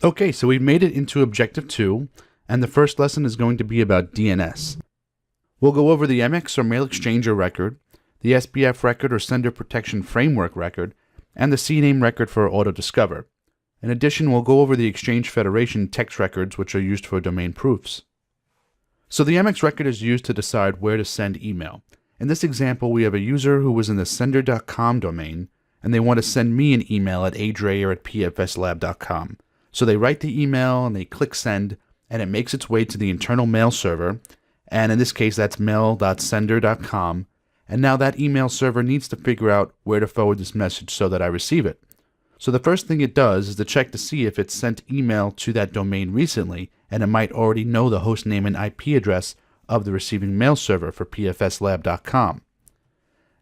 Okay, so we've made it into Objective 2, and the first lesson is going to be about DNS. We'll go over the MX or Mail Exchanger record, the SPF record or Sender Protection Framework record, and the CNAME record for AutoDiscover. In addition, we'll go over the Exchange Federation text records, which are used for domain proofs. So the MX record is used to decide where to send email. In this example, we have a user who was in the sender.com domain, and they want to send me an email at adreyer@pfslab.com. So they write the email and they click send, and it makes its way to the internal mail server, and in this case that's mail.sender.com, and now that email server needs to figure out where to forward this message so that I receive it. So the first thing it does is to check to see if it's sent email to that domain recently, and it might already know the host name and IP address of the receiving mail server for pfslab.com.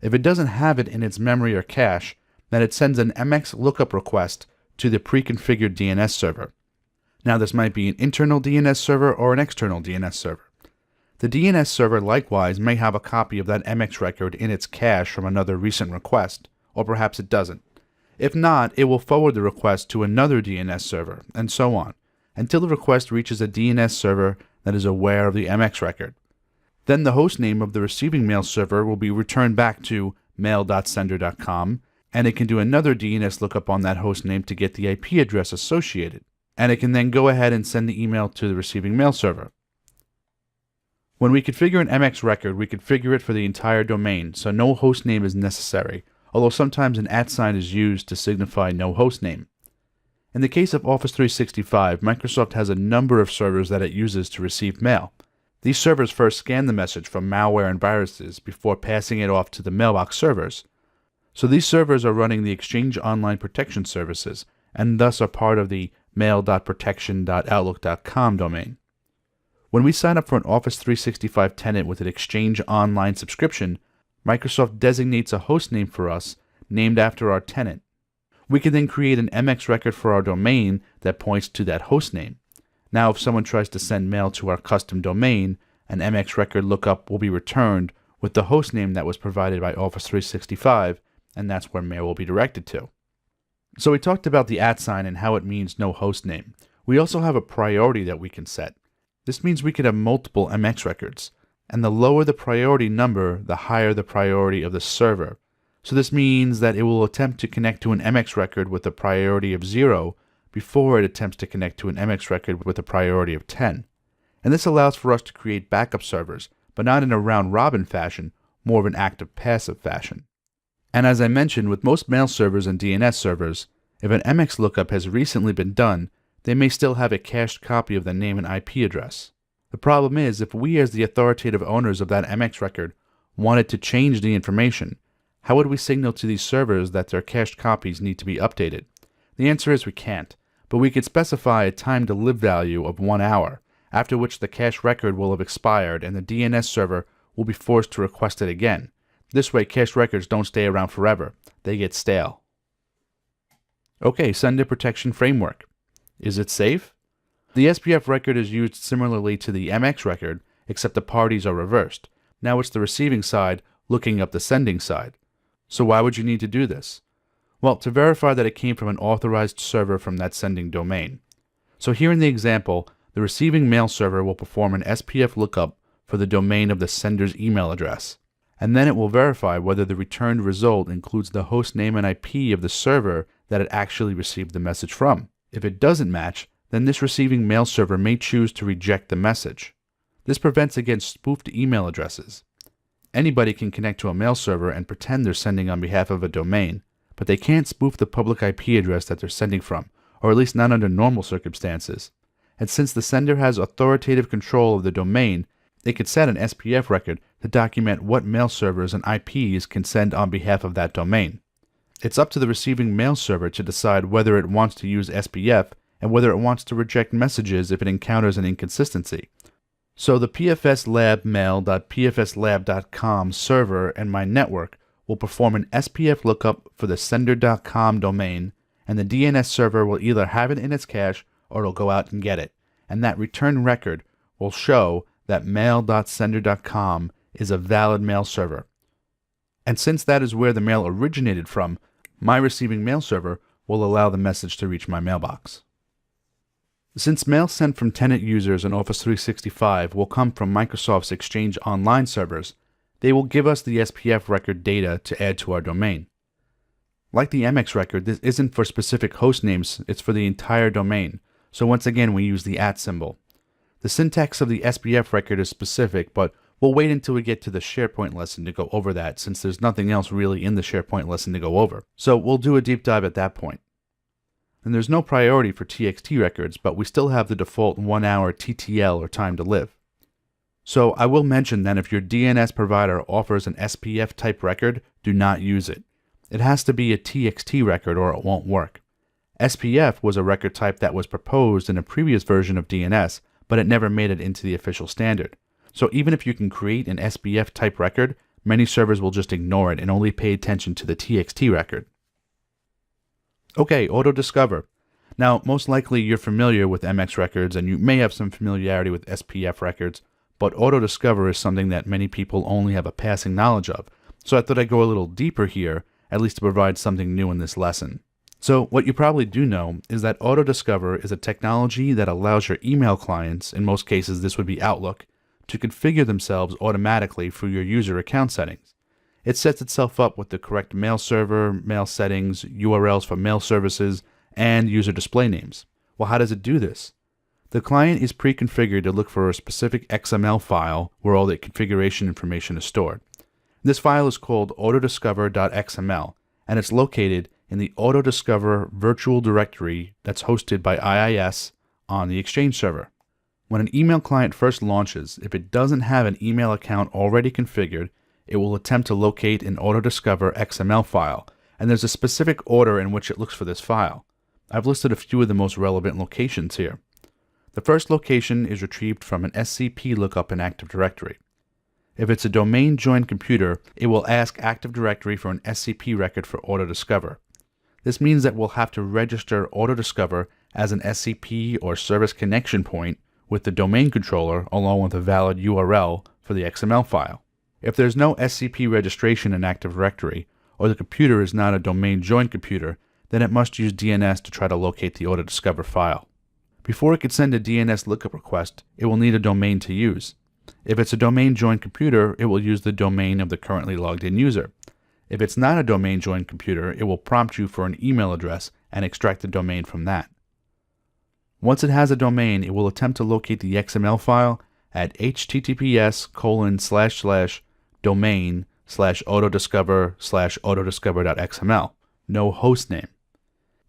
If it doesn't have it in its memory or cache, then it sends an MX lookup request to the pre-configured DNS server. Now this might be an internal DNS server or an external DNS server. The DNS server likewise may have a copy of that MX record in its cache from another recent request, or perhaps it doesn't. If not, it will forward the request to another DNS server, and so on, until the request reaches a DNS server that is aware of the MX record. Then the host name of the receiving mail server will be returned back to mail.sender.com, and it can do another DNS lookup on that host name to get the IP address associated, and it can then go ahead and send the email to the receiving mail server. When we configure an MX record, we configure it for the entire domain, so no host name is necessary, although sometimes an @ sign is used to signify no host name. In the case of Office 365, Microsoft has a number of servers that it uses to receive mail. These servers first scan the message from malware and viruses before passing it off to the mailbox servers. So these servers are running the Exchange Online Protection Services, and thus are part of the mail.protection.outlook.com domain. When we sign up for an Office 365 tenant with an Exchange Online subscription, Microsoft designates a host name for us named after our tenant. We can then create an MX record for our domain that points to that host name. Now if someone tries to send mail to our custom domain, an MX record lookup will be returned with the host name that was provided by Office 365, and that's where mail will be directed to. So we talked about the @ sign and how it means no host name. We also have a priority that we can set. This means we could have multiple MX records, and the lower the priority number, the higher the priority of the server. So this means that it will attempt to connect to an MX record with a priority of 0 before it attempts to connect to an MX record with a priority of 10. And this allows for us to create backup servers, but not in a round-robin fashion, more of an active-passive fashion. And as I mentioned, with most mail servers and DNS servers, if an MX lookup has recently been done, they may still have a cached copy of the name and IP address. The problem is, if we as the authoritative owners of that MX record wanted to change the information, how would we signal to these servers that their cached copies need to be updated? The answer is we can't, but we could specify a time to live value of 1 hour, after which the cache record will have expired and the DNS server will be forced to request it again. This way, cache records don't stay around forever. They get stale. Okay, Sender Protection Framework. Is it safe? The SPF record is used similarly to the MX record, except the parties are reversed. Now it's the receiving side looking up the sending side. So why would you need to do this? Well, to verify that it came from an authorized server from that sending domain. So here in the example, the receiving mail server will perform an SPF lookup for the domain of the sender's email address, and then it will verify whether the returned result includes the host name and IP of the server that it actually received the message from. If it doesn't match, then this receiving mail server may choose to reject the message. This prevents against spoofed email addresses. Anybody can connect to a mail server and pretend they're sending on behalf of a domain, but they can't spoof the public IP address that they're sending from, or at least not under normal circumstances. And since the sender has authoritative control of the domain, they could set an SPF record to document what mail servers and IPs can send on behalf of that domain. It's up to the receiving mail server to decide whether it wants to use SPF and whether it wants to reject messages if it encounters an inconsistency. So the pfslab.mail.pfslab.com server and my network will perform an SPF lookup for the sender.com domain, and the DNS server will either have it in its cache or it'll go out and get it, and that return record will show that mail.sender.com is a valid mail server. And since that is where the mail originated from, my receiving mail server will allow the message to reach my mailbox. Since mail sent from tenant users in Office 365 will come from Microsoft's Exchange Online servers, they will give us the SPF record data to add to our domain. Like the MX record, this isn't for specific host names, it's for the entire domain, so once again we use the @ symbol. The syntax of the SPF record is specific, but we'll wait until we get to the SharePoint lesson to go over that, since there's nothing else really in the SharePoint lesson to go over. So we'll do a deep dive at that point. And there's no priority for TXT records, but we still have the default 1 hour TTL or time to live. So I will mention that if your DNS provider offers an SPF type record, do not use it. It has to be a TXT record or it won't work. SPF was a record type that was proposed in a previous version of DNS, but it never made it into the official standard. So even if you can create an SPF type record, many servers will just ignore it and only pay attention to the TXT record. Okay, auto-discover. Now, most likely you're familiar with MX records and you may have some familiarity with SPF records, but auto-discover is something that many people only have a passing knowledge of. So I thought I'd go a little deeper here, at least to provide something new in this lesson. So what you probably do know is that auto-discover is a technology that allows your email clients, in most cases this would be Outlook, to configure themselves automatically through your user account settings. It sets itself up with the correct mail server, mail settings, URLs for mail services, and user display names. Well, how does it do this? The client is pre-configured to look for a specific XML file where all the configuration information is stored. This file is called autodiscover.xml, and it's located in the autodiscover virtual directory that's hosted by IIS on the Exchange server. When an email client first launches, if it doesn't have an email account already configured, it will attempt to locate an autodiscover XML file, and there's a specific order in which it looks for this file. I've listed a few of the most relevant locations here. The first location is retrieved from an SCP lookup in Active Directory. If it's a domain-joined computer, it will ask Active Directory for an SCP record for autodiscover. This means that we'll have to register autodiscover as an SCP or service connection point with the domain controller along with a valid URL for the XML file. If there's no SCP registration in Active Directory, or the computer is not a domain-joined computer, then it must use DNS to try to locate the autodiscover file. Before it could send a DNS lookup request, it will need a domain to use. If it's a domain-joined computer, it will use the domain of the currently logged-in user. If it's not a domain-joined computer, it will prompt you for an email address and extract the domain from that. Once it has a domain, it will attempt to locate the XML file at https://domain/autodiscover/autodiscover.xml. No hostname.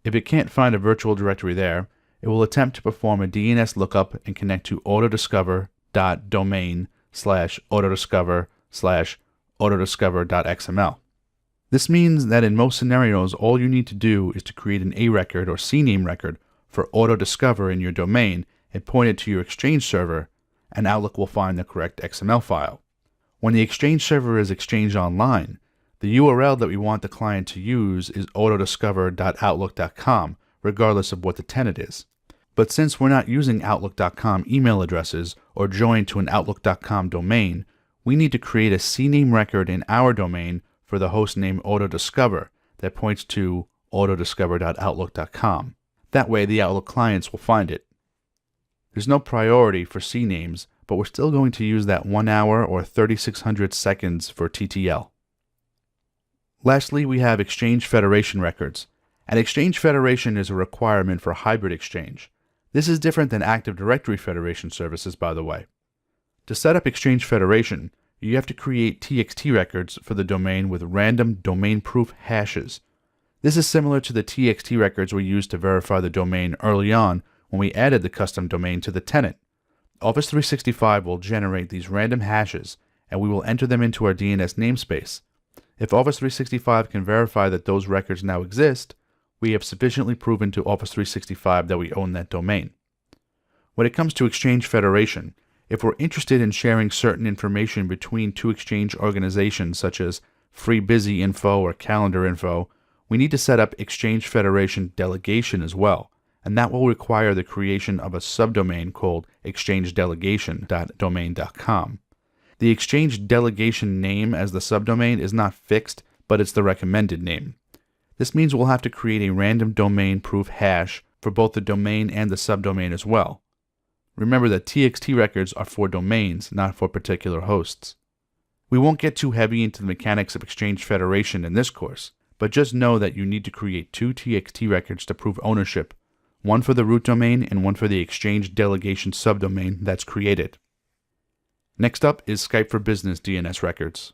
If it can't find a virtual directory there, it will attempt to perform a DNS lookup and connect to autodiscover.domain/autodiscover/autodiscover.xml. This means that in most scenarios, all you need to do is to create an A record or CNAME record for autodiscover in your domain and point it to your Exchange server, and Outlook will find the correct XML file. When the Exchange server is Exchange Online, the URL that we want the client to use is autodiscover.outlook.com, regardless of what the tenant is. But since we're not using Outlook.com email addresses or joined to an Outlook.com domain, we need to create a CNAME record in our domain for the host name autodiscover that points to autodiscover.outlook.com. That way the Outlook clients will find it. There's no priority for CNAMEs, but we're still going to use that 1 hour or 3600 seconds for TTL. Lastly, we have Exchange Federation records. And Exchange Federation is a requirement for hybrid Exchange. This is different than Active Directory Federation services, by the way. To set up Exchange Federation, you have to create TXT records for the domain with random domain proof hashes. This is similar to the TXT records we used to verify the domain early on when we added the custom domain to the tenant. Office 365 will generate these random hashes, and we will enter them into our DNS namespace. If Office 365 can verify that those records now exist, we have sufficiently proven to Office 365 that we own that domain. When it comes to Exchange Federation, if we're interested in sharing certain information between two Exchange organizations such as Free Busy Info or Calendar Info, we need to set up Exchange Federation delegation as well, and that will require the creation of a subdomain called exchangedelegation.domain.com. The Exchange delegation name as the subdomain is not fixed, but it's the recommended name. This means we'll have to create a random domain proof hash for both the domain and the subdomain as well. Remember that TXT records are for domains, not for particular hosts. We won't get too heavy into the mechanics of Exchange Federation in this course, but just know that you need to create 2 TXT records to prove ownership, one for the root domain and one for the Exchange delegation subdomain that's created. Next up is Skype for Business DNS records.